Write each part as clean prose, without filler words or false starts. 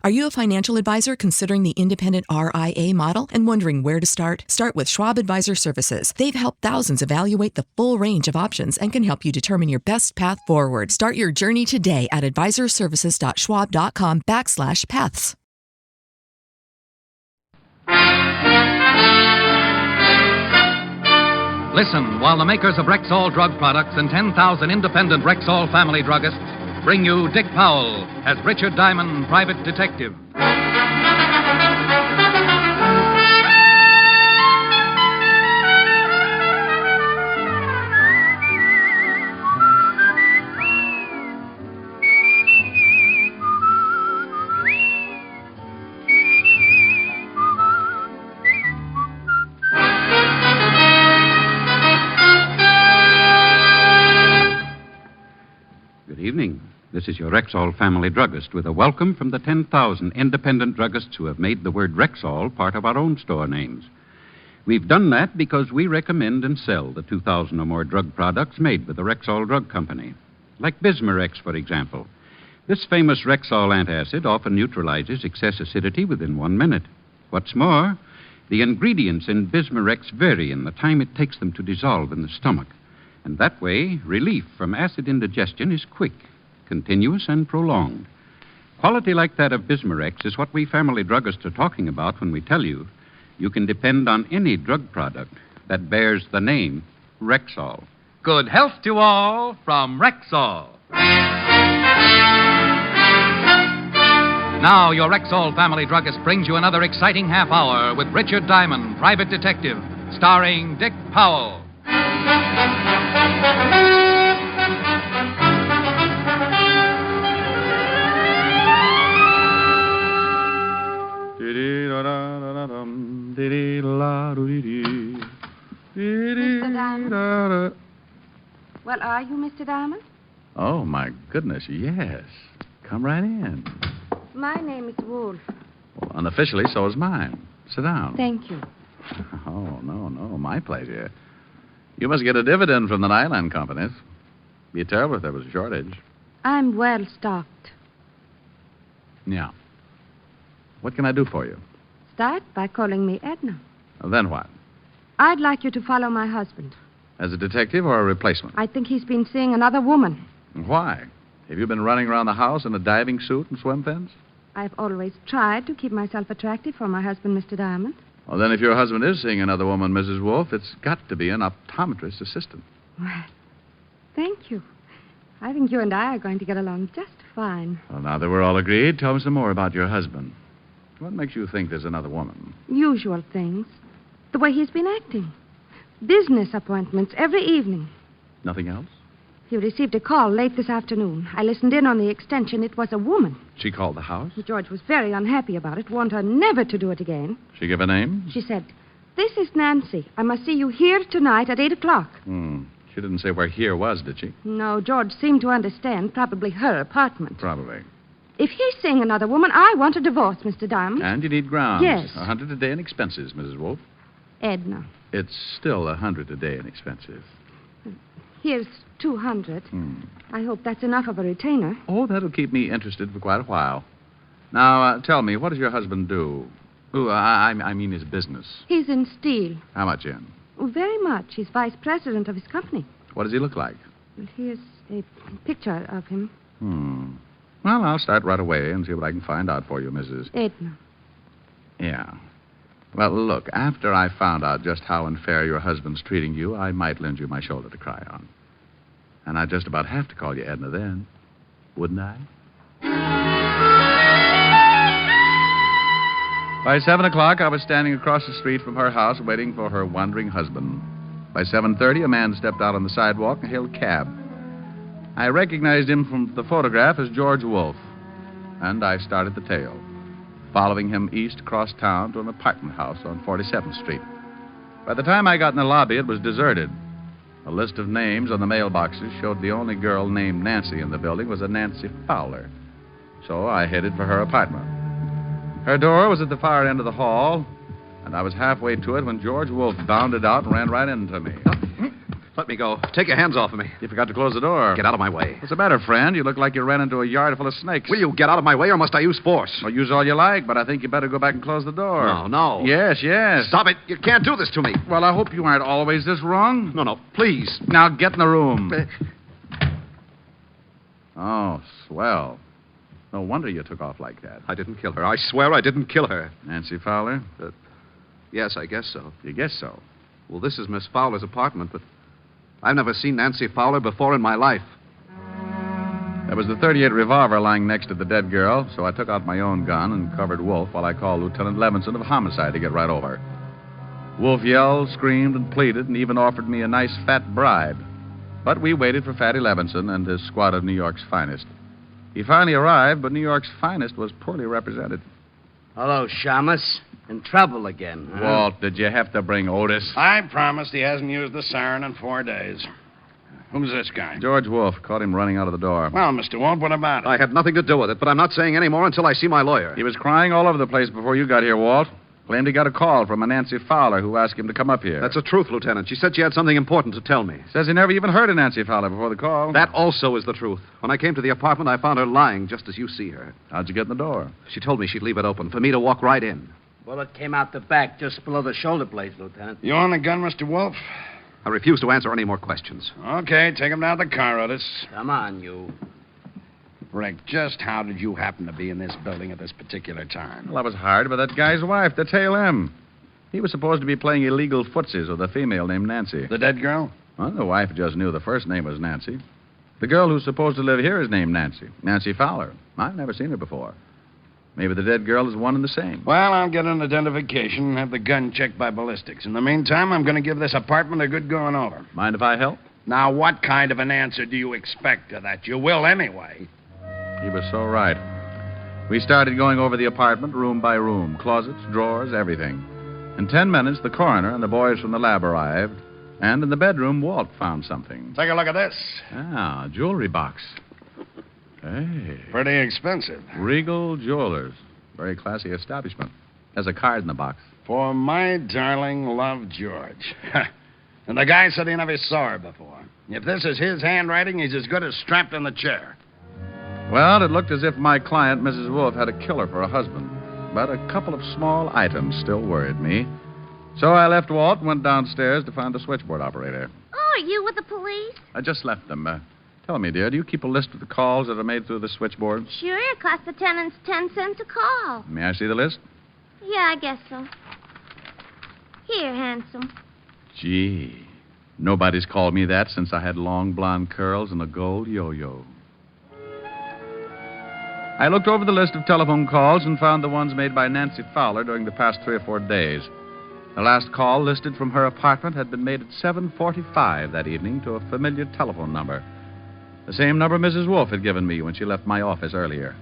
Are you a financial advisor considering the independent RIA model and wondering where to start? Start with Schwab Advisor Services. They've helped thousands evaluate the full range of options and can help you determine your best path forward. Start your journey today at advisorservices.schwab.com/paths. Listen while the makers of Rexall drug products and 10,000 independent Rexall family druggists bring you Dick Powell as Richard Diamond, private detective. Good evening. This is your Rexall family druggist with a welcome from the 10,000 independent druggists who have made the word Rexall part of our own store names. We've done that because we recommend and sell the 2,000 or more drug products made with the Rexall Drug Company. Like Bismarex, for example. This famous Rexall antacid often neutralizes excess acidity within 1 minute. What's more, the ingredients in Bismarex vary in the time it takes them to dissolve in the stomach. And that way, relief from acid indigestion is quick, continuous, and prolonged. Quality like that of Bismarex is what we family druggists are talking about when we tell you you can depend on any drug product that bears the name Rexall. Good health to all from Rexall. Now, your Rexall family druggist brings you another exciting half hour with Richard Diamond, private detective, starring Dick Powell. Mr. Diamond? Well, are you Mr. Diamond? Oh, my goodness, yes. Come right in. My name is Wolfe. Well, unofficially, so is mine. Sit down. Thank you. Oh, no, my pleasure. You must get a dividend from the nylon companies. Be terrible if there was a shortage. I'm well stocked. Yeah. What can I do for you? Start by calling me Edna. Then what? I'd like you to follow my husband. As a detective or a replacement? I think he's been seeing another woman. Why? Have you been running around the house in a diving suit and swim fins? I've always tried to keep myself attractive for my husband, Mr. Diamond. Well, then if your husband is seeing another woman, Mrs. Wolfe, it's got to be an optometrist assistant. Well, thank you. I think you and I are going to get along just fine. Well, now that we're all agreed, tell me some more about your husband. What makes you think there's another woman? Usual things. The way he's been acting. Business appointments every evening. Nothing else? He received a call late this afternoon. I listened in on the extension. It was a woman. She called the house? George was very unhappy about it, warned her never to do it again. She give a name? She said, "This is Nancy. I must see you here tonight at 8 o'clock. She didn't say where here was, did she? No, George seemed to understand. Probably her apartment. Probably. If he's seeing another woman, I want a divorce, Mr. Diamond. And you need grounds. Yes. 100 a day in expenses, Mrs. Wolfe. Edna. It's still 100 a day in expenses. Here's 200. I hope that's enough of a retainer. Oh, that'll keep me interested for quite a while. Now, tell me, what does your husband do? I mean his business. He's in steel. How much in? Oh, very much. He's vice president of his company. What does he look like? Well, here's a picture of him. Well, I'll start right away and see what I can find out for you, Mrs. Edna. Yeah. Well, look, after I found out just how unfair your husband's treating you, I might lend you my shoulder to cry on. And I'd just about have to call you Edna then, wouldn't I? By 7 o'clock, I was standing across the street from her house waiting for her wandering husband. By 7:30, a man stepped out on the sidewalk and hailed a cab. I recognized him from the photograph as George Wolfe, and I started the tale, following him east across town to an apartment house on 47th Street. By the time I got in the lobby, it was deserted. A list of names on the mailboxes showed the only girl named Nancy in the building was a Nancy Fowler. So I headed for her apartment. Her door was at the far end of the hall, and I was halfway to it when George Wolfe bounded out and ran right into me. Let me go. Take your hands off of me. You forgot to close the door. Get out of my way. What's the matter, friend? You look like you ran into a yard full of snakes. Will you get out of my way, or must I use force? Well, use all you like, but I think you better go back and close the door. No. Yes. Stop it. You can't do this to me. Well, I hope you aren't always this wrong. No, please. Now get in the room. Oh, swell. No wonder you took off like that. I didn't kill her. I swear I didn't kill her. Nancy Fowler? Yes, I guess so. You guess so. Well, this is Miss Fowler's apartment, but I've never seen Nancy Fowler before in my life. There was the .38 revolver lying next to the dead girl, so I took out my own gun and covered Wolfe while I called Lieutenant Levinson of homicide to get right over. Wolfe yelled, screamed, and pleaded, and even offered me a nice fat bribe. But we waited for Fatty Levinson and his squad of New York's finest. He finally arrived, but New York's finest was poorly represented. Hello, Shamus. In trouble again, huh? Walt, did you have to bring Otis? I promised he hasn't used the siren in 4 days. Who's this guy? George Wolfe. Caught him running out of the door. Well, Mr. Wolfe, what about it? I had nothing to do with it, but I'm not saying any more until I see my lawyer. He was crying all over the place before you got here, Walt. Claimed he got a call from a Nancy Fowler who asked him to come up here. That's the truth, Lieutenant. She said she had something important to tell me. Says he never even heard of Nancy Fowler before the call. That also is the truth. When I came to the apartment, I found her lying just as you see her. How'd you get in the door? She told me she'd leave it open for me to walk right in. Bullet came out the back just below the shoulder blades, Lieutenant. You on the gun, Mr. Wolfe? I refuse to answer any more questions. Okay, take him down to the car, Otis. Come on, you. Rick, just how did you happen to be in this building at this particular time? Well, I was hired by that guy's wife to tail him. He was supposed to be playing illegal footsies with a female named Nancy. The dead girl? Well, the wife just knew the first name was Nancy. The girl who's supposed to live here is named Nancy. Nancy Fowler. I've never seen her before. Maybe the dead girl is one and the same. Well, I'll get an identification and have the gun checked by ballistics. In the meantime, I'm going to give this apartment a good going over. Mind if I help? Now, what kind of an answer do you expect to that? You will anyway. He was so right. We started going over the apartment room by room, closets, drawers, everything. In 10 minutes, the coroner and the boys from the lab arrived, and in the bedroom, Walt found something. Take a look at this. Ah, a jewelry box. Hey. Pretty expensive. Regal Jewelers. Very classy establishment. There's a card in the box. For my darling love, George. And the guy said he never saw her before. If this is his handwriting, he's as good as strapped in the chair. Well, it looked as if my client, Mrs. Wolfe, had a killer for a husband. But a couple of small items still worried me. So I left Walt and went downstairs to find the switchboard operator. Oh, are you with the police? I just left them. Tell me, dear, do you keep a list of the calls that are made through the switchboard? Sure, it costs the tenants 10 cents a call. May I see the list? Yeah, I guess so. Here, handsome. Gee, nobody's called me that since I had long blonde curls and a gold yo-yo. I looked over the list of telephone calls and found the ones made by Nancy Fowler during the past 3 or 4 days. The last call listed from her apartment had been made at 7:45 that evening to a familiar telephone number. The same number Mrs. Wolfe had given me when she left my office earlier.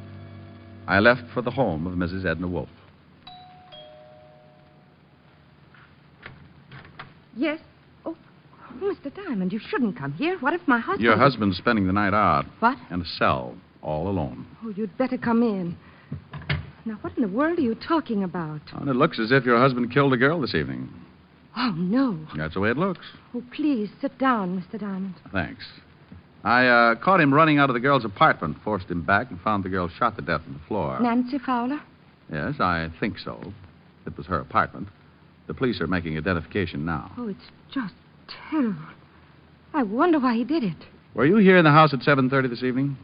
I left for the home of Mrs. Edna Wolfe. Yes? Oh, Mr. Diamond, you shouldn't come here. What if my husband... Your husband's spending the night out. What? In a cell, all alone. Oh, you'd better come in. Now, what in the world are you talking about? And it looks as if your husband killed a girl this evening. Oh, no. That's the way it looks. Oh, please, sit down, Mr. Diamond. Thanks. I caught him running out of the girl's apartment, forced him back, and found the girl shot to death on the floor. Nancy Fowler? Yes, I think so. It was her apartment. The police are making identification now. Oh, it's just terrible. I wonder why he did it. Were you here in the house at 7:30 this evening?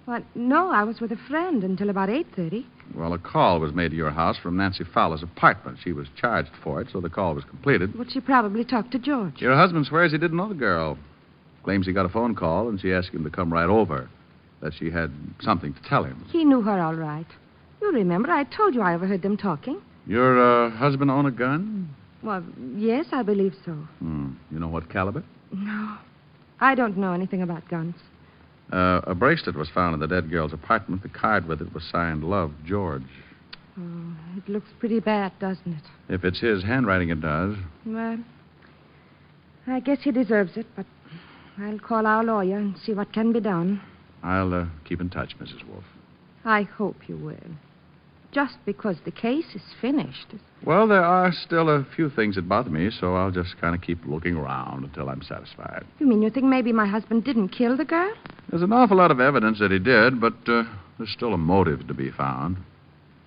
Well, no, I was with a friend until about 8:30. Well, a call was made to your house from Nancy Fowler's apartment. She was charged for it, so the call was completed. But she probably talked to George. Your husband swears he didn't know the girl. Claims he got a phone call, and she asked him to come right over. That she had something to tell him. He knew her all right. You remember, I told you I overheard them talking. Your husband own a gun? Well, yes, I believe so. You know what caliber? No, I don't know anything about guns. A bracelet was found in the dead girl's apartment. The card with it was signed Love, George. Oh, it looks pretty bad, doesn't it? If it's his handwriting, it does. Well, I guess he deserves it, but I'll call our lawyer and see what can be done. I'll keep in touch, Mrs. Wolfe. I hope you will. just because the case is finished. Well, there are still a few things that bother me, so I'll just kind of keep looking around until I'm satisfied. You mean you think maybe my husband didn't kill the girl? There's an awful lot of evidence that he did, but there's still a motive to be found.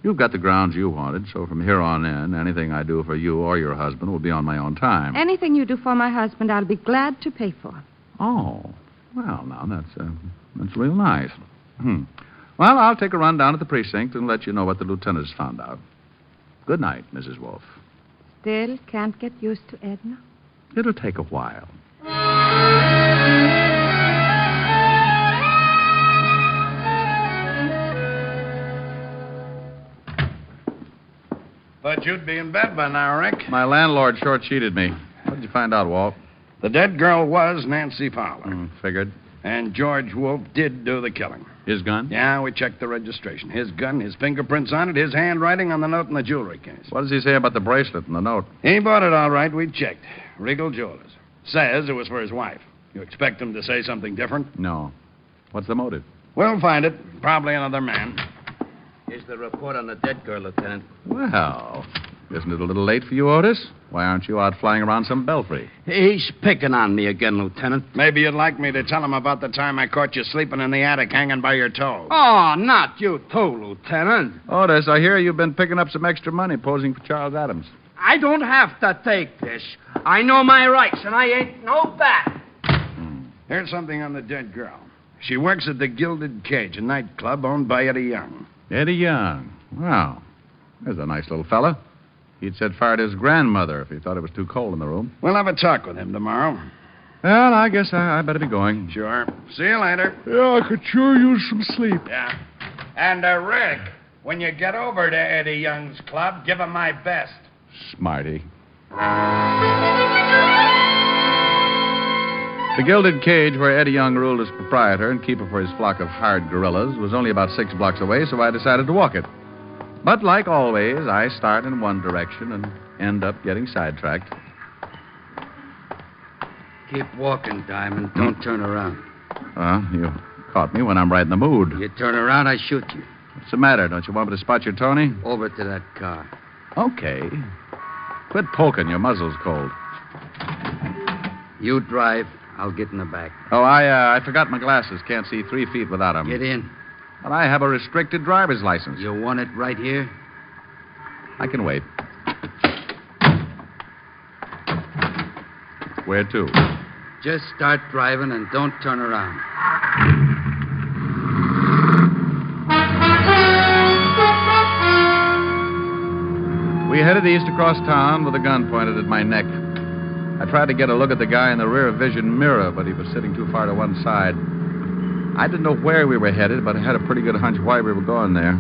You've got the grounds you wanted, so from here on in, anything I do for you or your husband will be on my own time. Anything you do for my husband, I'll be glad to pay for. Oh, well, now, that's real nice. Well, I'll take a run down at the precinct and let you know what the lieutenant has found out. Good night, Mrs. Wolfe. Still can't get used to Edna? It'll take a while. Thought you'd be in bed by now, Rick. My landlord short-sheeted me. What did you find out, Walt? The dead girl was Nancy Fowler. Figured. And George Wolfe did do the killing. His gun? Yeah, we checked the registration. His gun, his fingerprints on it, his handwriting on the note in the jewelry case. What does he say about the bracelet and the note? He bought it all right. We checked. Regal Jewelers. Says it was for his wife. You expect him to say something different? No. What's the motive? We'll find it. Probably another man. Here's the report on the dead girl, Lieutenant. Well, isn't it a little late for you, Otis? Why aren't you out flying around some belfry? He's picking on me again, Lieutenant. Maybe you'd like me to tell him about the time I caught you sleeping in the attic hanging by your toe. Oh, not you too, Lieutenant. Otis, I hear you've been picking up some extra money posing for Charles Adams. I don't have to take this. I know my rights, and I ain't no bat. Here's something on the dead girl. She works at the Gilded Cage, a nightclub owned by Eddie Young. Eddie Young. Wow. There's a nice little fella. He'd set fire to his grandmother if he thought it was too cold in the room. We'll have a talk with him tomorrow. Well, I guess I better be going. Sure. See you later. Yeah, I could sure use some sleep. Yeah. And, Rick, when you get over to Eddie Young's club, give him my best. Smarty. The Gilded Cage, where Eddie Young ruled as proprietor and keeper for his flock of hired gorillas, was only about 6 blocks away, so I decided to walk it. But like always, I start in one direction and end up getting sidetracked. Keep walking, Diamond. Don't turn around. You caught me when I'm right in the mood. You turn around, I shoot you. What's the matter? Don't you want me to spot your Tony? Over to that car. Okay. Quit poking. Your muzzle's cold. You drive. I'll get in the back. Oh, I forgot my glasses. Can't see 3 feet without them. Get in. But I have a restricted driver's license. You want it right here? I can wait. Where to? Just start driving and don't turn around. We headed east across town with a gun pointed at my neck. I tried to get a look at the guy in the rear vision mirror, but he was sitting too far to one side. I didn't know where we were headed, but I had a pretty good hunch why we were going there.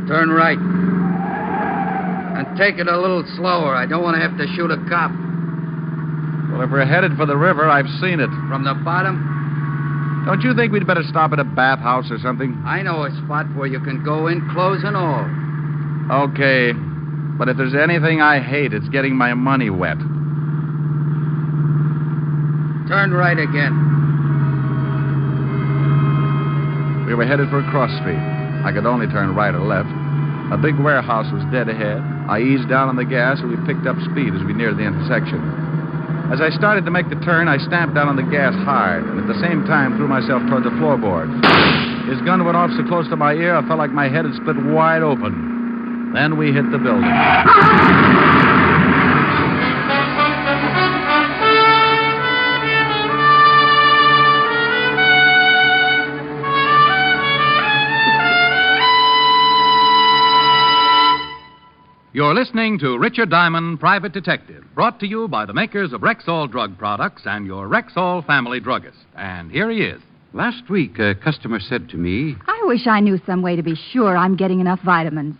Turn right. And take it a little slower. I don't want to have to shoot a cop. Well, if we're headed for the river, I've seen it. From the bottom? Don't you think we'd better stop at a bathhouse or something? I know a spot where you can go in, clothes and all. Okay. But if there's anything I hate, it's getting my money wet. Turn right again. We were headed for a cross street. I could only turn right or left. A big warehouse was dead ahead. I eased down on the gas, and we picked up speed as we neared the intersection. As I started to make the turn, I stamped down on the gas hard, and at the same time threw myself toward the floorboard. His gun went off so close to my ear, I felt like my head had split wide open. Then we hit the building. You're listening to Richard Diamond, Private Detective, brought to you by the makers of Rexall Drug Products and your Rexall family druggist. And here he is. Last week, a customer said to me, I wish I knew some way to be sure I'm getting enough vitamins.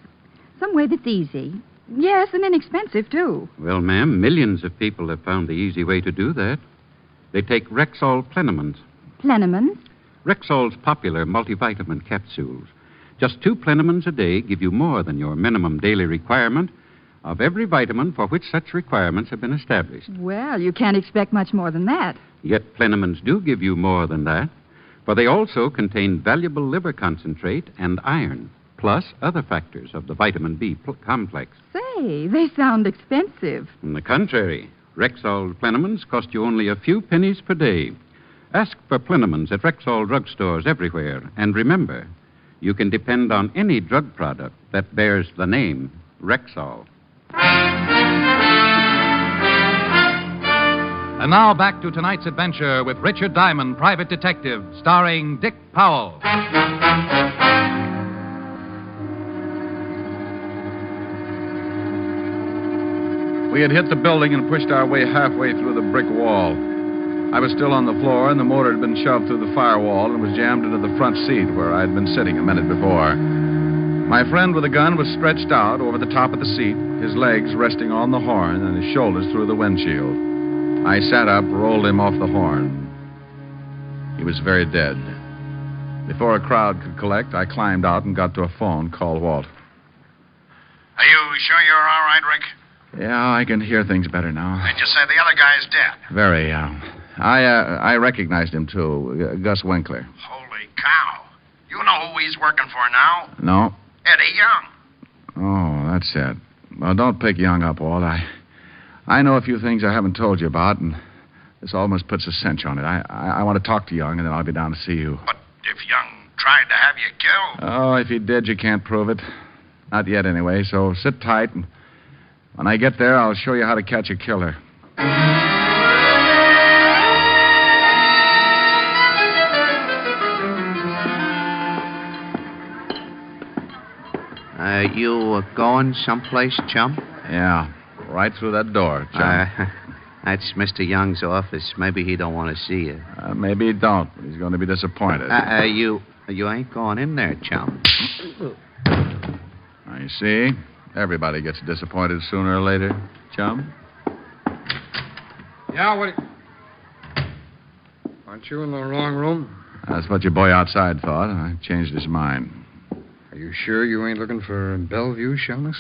Some way that's easy. Yes, and inexpensive, too. well, ma'am, millions of people have found the easy way to do that. They take Rexall Plenamins. Plenamins? Rexall's popular multivitamin capsules. Just 2 Plenamins a day give you more than your minimum daily requirement of every vitamin for which such requirements have been established. Well, you can't expect much more than that. Yet Plenamins do give you more than that, for they also contain valuable liver concentrate and iron. plus other factors of the vitamin B complex. Say, they sound expensive. On the contrary, Rexall Plenamins cost you only a few pennies per day. Ask for Plenamins at Rexall drugstores everywhere. And remember, you can depend on any drug product that bears the name Rexall. And now back to tonight's adventure with Richard Diamond, Private Detective, starring Dick Powell. We had hit the building and pushed our way halfway through the brick wall. I was still on the floor, and the motor had been shoved through the firewall and was jammed into the front seat where I had been sitting a minute before. My friend with the gun was stretched out over the top of the seat, his legs resting on the horn and his shoulders through the windshield. I sat up, rolled him off the horn. He was very dead. Before a crowd could collect, I climbed out and got to a phone, called Walt. Are you sure you're all right, Rick? Yeah, I can hear things better now. They just say the other guy's dead. Very, I recognized him, too. Gus Winkler. Holy cow. You know who he's working for now? No. Eddie Young. Oh, that's it. Well, don't pick Young up, Walt. I know a few things I haven't told you about, and this almost puts a cinch on it. I want to talk to Young, and then I'll be down to see you. But if Young tried to have you killed... Oh, if he did, you can't prove it. Not yet, anyway, so sit tight, and when I get there, I'll show you how to catch a killer. You going someplace, chum? Yeah, right through that door, chum. That's Mr. Young's office. Maybe he don't want to see you. Maybe he don't, but he's going to be disappointed. You ain't going in there, chum. You see? Everybody gets disappointed sooner or later, chum. Yeah, what... Aren't you in the wrong room? That's what your boy outside thought. I changed his mind. Are you sure you ain't looking for Bellevue, Shamus?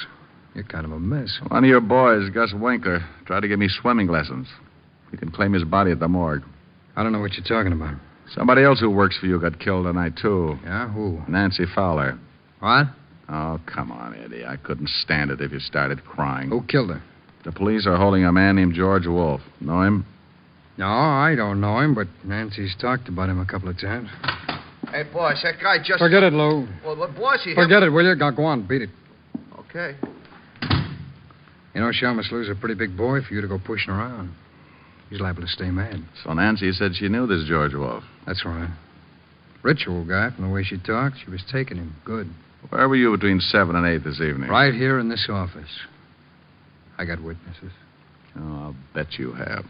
You're kind of a mess. One of your boys, Gus Winkler, tried to give me swimming lessons. He can claim his body at the morgue. I don't know what you're talking about. Somebody else who works for you got killed tonight, too. Yeah, who? Nancy Fowler. What? Oh, come on, Eddie. I couldn't stand it if you started crying. Who killed her? The police are holding a man named George Wolfe. Know him? No, I don't know him, but Nancy's talked about him a couple of times. Hey, boss, that guy just... Forget it, Lou. Well, boss, he... Forget it, will you? Go on, beat it. Okay. You know, Shamus Lou's a pretty big boy for you to go pushing around. He's liable to stay mad. So Nancy said she knew this George Wolfe. That's right. Ritual guy, from the way she talked, she was taking him good. Where were you between 7 and 8 this evening? Right here in this office. I got witnesses. Oh, I'll bet you have.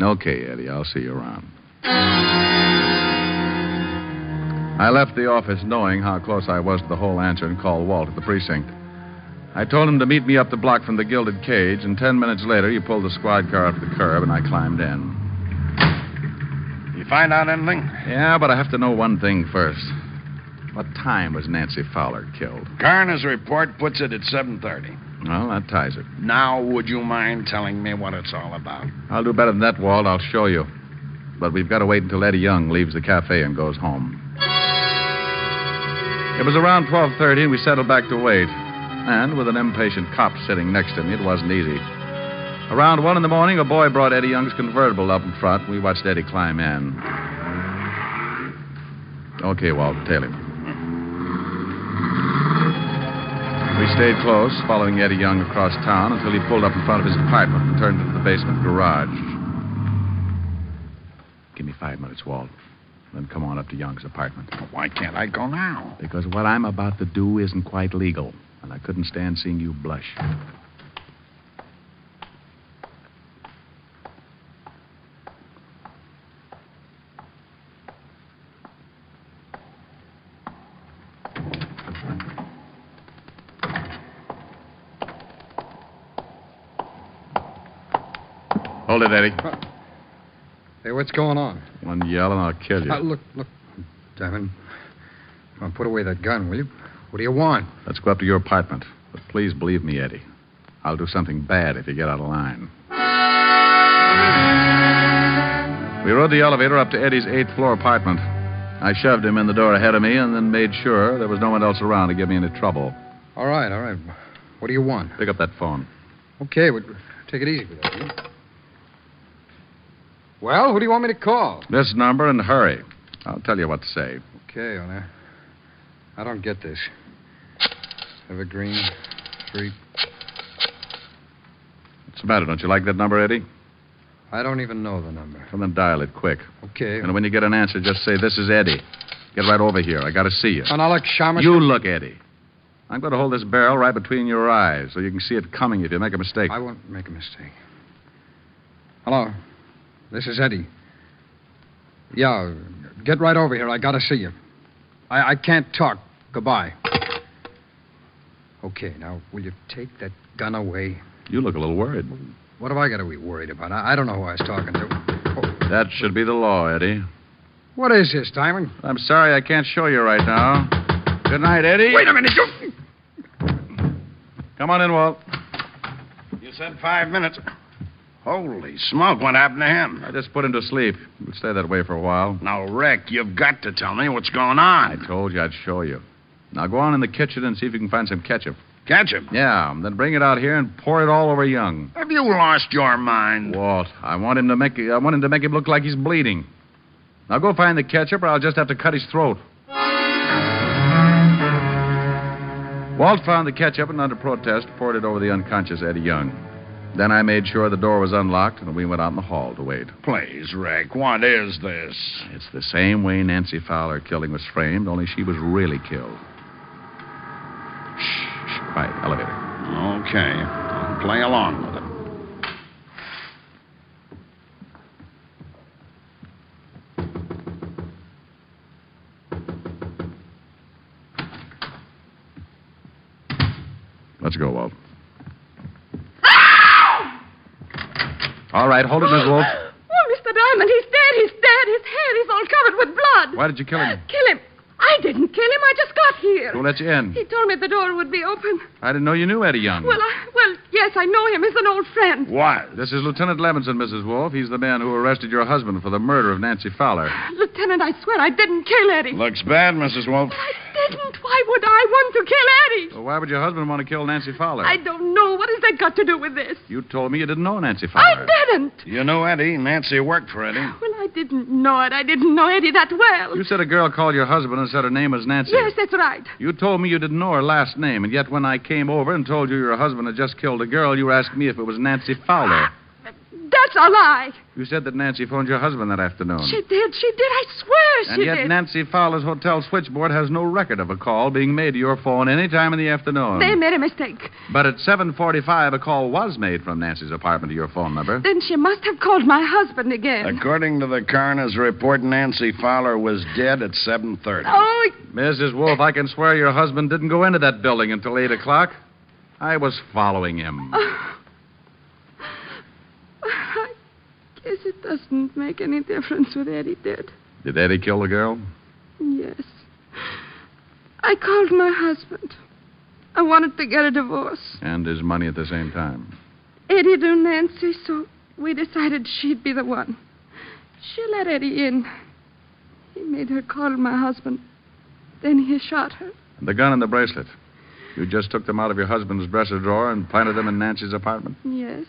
Okay, Eddie, I'll see you around. I left the office knowing how close I was to the whole answer and called Walt at the precinct. I told him to meet me up the block from the Gilded Cage, and 10 minutes later, he pulled the squad car up the curb, and I climbed in. You find out anything? Yeah, but I have to know one thing first. What time was Nancy Fowler killed? Coroner's report puts it at 7:30. Well, that ties it. Now, would you mind telling me what it's all about? I'll do better than that, Walt. I'll show you. But we've got to wait until Eddie Young leaves the cafe and goes home. It was around 12:30, and we settled back to wait. And with an impatient cop sitting next to me, it wasn't easy. Around 1 in the morning, a boy brought Eddie Young's convertible up in front. We watched Eddie climb in. Okay, Walt, tail him. We stayed close, following Eddie Young across town until he pulled up in front of his apartment and turned into the basement garage. Give me 5 minutes, Walt. Then come on up to Young's apartment. Why can't I go now? Because what I'm about to do isn't quite legal, and I couldn't stand seeing you blush. Hold it, Eddie. Hey, what's going on? One yell and I'll kill you. Look. Diamond. Come on, put away that gun, will you? What do you want? Let's go up to your apartment. But please believe me, Eddie. I'll do something bad if you get out of line. We rode the elevator up to Eddie's 8th floor apartment. I shoved him in the door ahead of me and then made sure there was no one else around to give me any trouble. All right. What do you want? Pick up that phone. Okay, but take it easy with that, will you? Well, who do you want me to call? This number and hurry. I'll tell you what to say. Okay, well, I don't get this. Evergreen Street. What's the matter? Don't you like that number, Eddie? I don't even know the number. Well, then dial it quick. Okay. And when you get an answer, just say, "This is Eddie. Get right over here. I got to see you." And I'll look, Shamus. You look, Eddie. I'm going to hold this barrel right between your eyes so you can see it coming if you make a mistake. I won't make a mistake. Hello. This is Eddie. Yeah, get right over here. I got to see you. I can't talk. Goodbye. Okay, now, will you take that gun away? You look a little worried. What have I got to be worried about? I don't know who I was talking to. Oh. That should be the law, Eddie. What is this, Diamond? I'm sorry I can't show you right now. Good night, Eddie. Wait a minute. Come on in, Walt. You said 5 minutes. Holy smoke, what happened to him? I just put him to sleep. He'll stay that way for a while. Now, Rick, you've got to tell me what's going on. I told you I'd show you. Now go on in the kitchen and see if you can find some ketchup. Ketchup? Yeah, then bring it out here and pour it all over Young. Have you lost your mind? Walt, I want him to make him look like he's bleeding. Now go find the ketchup or I'll just have to cut his throat. Walt found the ketchup and under protest poured it over the unconscious Eddie Young. Then I made sure the door was unlocked and we went out in the hall to wait. Please, Rick, what is this? It's the same way Nancy Fowler killing was framed, only she was really killed. Shh. Quiet. Elevator. Okay. I'll play along with it. Let's go, Walt. All right, hold it, Miss Wolfe. Oh, Mr. Diamond, he's dead. He's dead. His hair is all covered with blood. Why did you kill him? Kill him? I didn't kill him. I just got here. Who let you in? He told me the door would be open. I didn't know you knew Eddie Young. Well, yes, I know him. He's an old friend. What? This is Lieutenant Levinson, Mrs. Wolfe. He's the man who arrested your husband for the murder of Nancy Fowler. Lieutenant, I swear I didn't kill Eddie. Looks bad, Mrs. Wolfe. I didn't. Why would I want to kill Eddie? Well, why would your husband want to kill Nancy Fowler? I don't know. What has that got to do with this? You told me you didn't know Nancy Fowler. I didn't. You know Eddie. Nancy worked for Eddie. Well, I didn't know it. I didn't know Eddie that well. You said a girl called your husband and said her name was Nancy. Yes, that's right. You told me you didn't know her last name, and yet when I came over and told you your husband had just killed a girl, you asked me if it was Nancy Fowler. That's a lie. You said that Nancy phoned your husband that afternoon. She did. I swear she did. And yet Nancy Fowler's hotel switchboard has no record of a call being made to your phone any time in the afternoon. They made a mistake. But at 7:45, a call was made from Nancy's apartment to your phone number. Then she must have called my husband again. According to the coroner's report, Nancy Fowler was dead at 7:30. Oh, Mrs. Wolfe, I can swear your husband didn't go into that building until 8 o'clock. I was following him. I guess it doesn't make any difference what Eddie did. Did Eddie kill the girl? Yes. I called my husband. I wanted to get a divorce. And his money at the same time. Eddie knew Nancy, so we decided she'd be the one. She let Eddie in. He made her call my husband. Then he shot her. And the gun and the bracelet. You just took them out of your husband's dresser drawer and planted them in Nancy's apartment? Yes.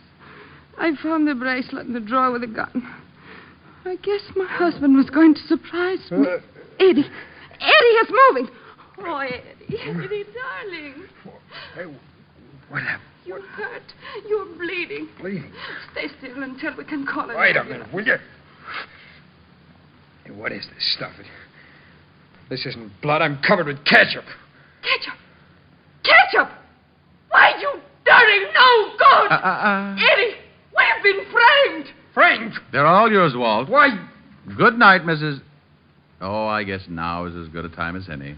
I found the bracelet in the drawer with the gun. I guess my husband was going to surprise me. Eddie! Eddie is moving! Oh, Eddie. Eddie, darling. Hey, what happened? You're hurt. You're bleeding. Bleeding? Stay still until we can call it. Wait a minute, will you? Hey, what is this stuff? This isn't blood. I'm covered with ketchup. Ketchup? Ketchup! Why, you dirty no good! Eddie, we've been framed! Framed? They're all yours, Walt. Why? Good night, Mrs. Oh, I guess now is as good a time as any.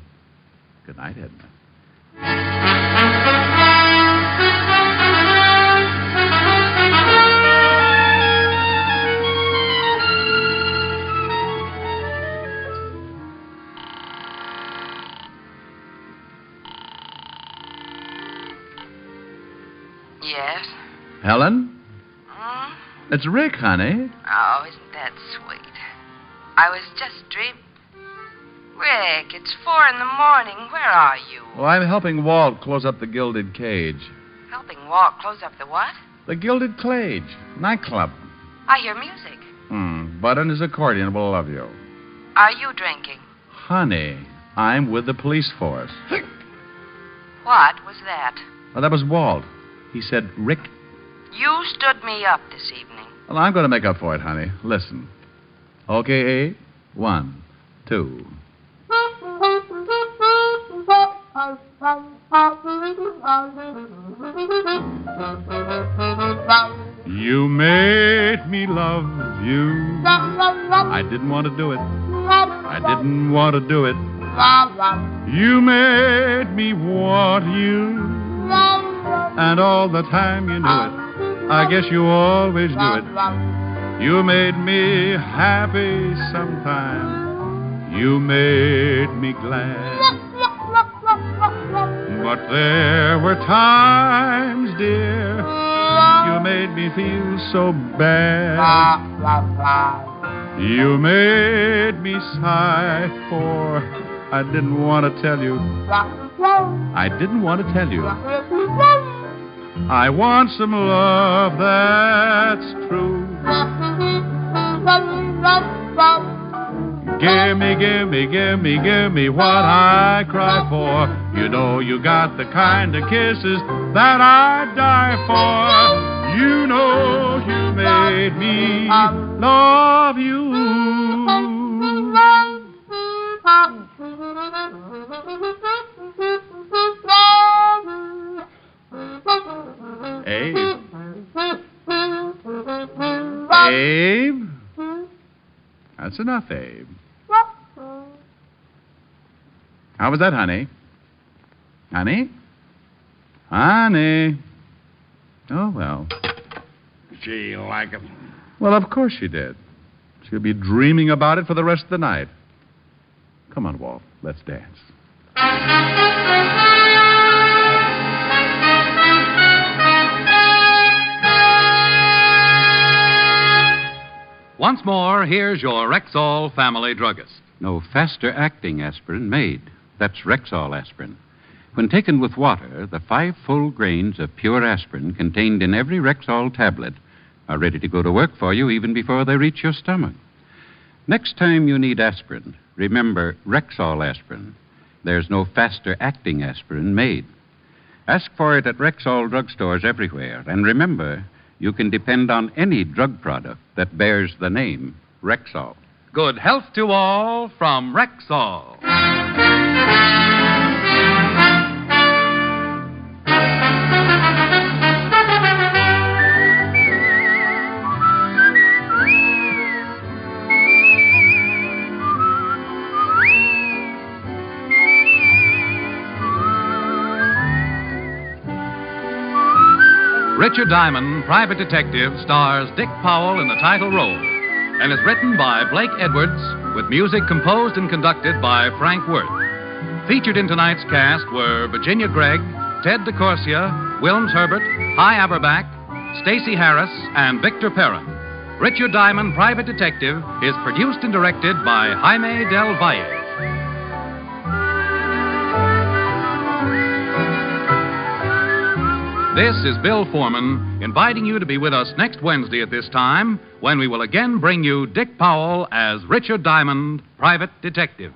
Good night, Edna. Yes? Helen? Hmm? It's Rick, honey. Oh, isn't that sweet? I was just dreaming. Rick, it's 4 in the morning. Where are you? Well, I'm helping Walt close up the Gilded Cage. Helping Walt close up the what? The Gilded Cage. Nightclub. I hear music. Bud and his accordion will love you. Are you drinking? Honey, I'm with the police force. What was that? Well, that was Walt. He said, Rick. You stood me up this evening. Well, I'm going to make up for it, honey. Listen. Okay, Abe? 1, 2. You made me love you. I didn't want to do it. I didn't want to do it. You made me want you. And all the time you knew it. I guess you always knew it. You made me happy sometime. You made me glad. But there were times, dear, you made me feel so bad. You made me sigh, for I didn't want to tell you. I didn't want to tell you. I want some love that's true. Gimme, gimme, gimme, gimme what I cry for. You know you got the kind of kisses that I'd die for. You know you made me love you. Abe? Abe? That's enough, Abe. How was that, honey? Honey? Honey? Oh, well. She like it? Well, of course she did. She'll be dreaming about it for the rest of the night. Come on, Wolfe. Let's dance. Once more, here's your Rexall family druggist. No faster-acting aspirin made. That's Rexall aspirin. When taken with water, the 5 full grains of pure aspirin contained in every Rexall tablet are ready to go to work for you even before they reach your stomach. Next time you need aspirin, remember Rexall aspirin. There's no faster-acting aspirin made. Ask for it at Rexall drugstores everywhere. And remember, you can depend on any drug product that bears the name Rexall. Good health to all from Rexall. Richard Diamond, Private Detective, stars Dick Powell in the title role and is written by Blake Edwards with music composed and conducted by Frank Worth. Featured in tonight's cast were Virginia Gregg, Ted DeCorsia, Wilms Herbert, Hy Aberback, Stacey Harris, and Victor Perrin. Richard Diamond, Private Detective is produced and directed by Jaime Del Valle. This is Bill Foreman inviting you to be with us next Wednesday at this time when we will again bring you Dick Powell as Richard Diamond, Private Detective.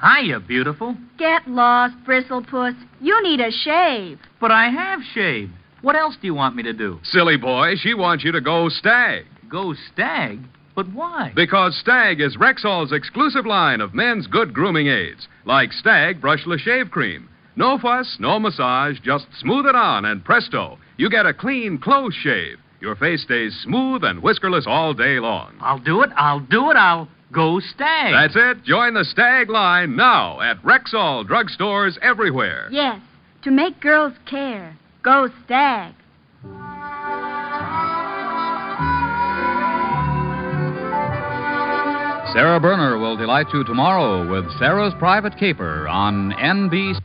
Hiya, beautiful. Get lost, Bristlepuss. You need a shave. But I have shaved. What else do you want me to do? Silly boy, she wants you to go Stag. Go Stag? But why? Because Stag is Rexall's exclusive line of men's good grooming aids, like Stag Brushless Shave Cream. No fuss, no massage, just smooth it on, and presto, you get a clean, close shave. Your face stays smooth and whiskerless all day long. I'll do it. I'll go Stag. That's it. Join the Stag line now at Rexall drugstores everywhere. Yes, to make girls care. Go Stag. Sarah Berner will delight you tomorrow with Sarah's Private Caper on NBC.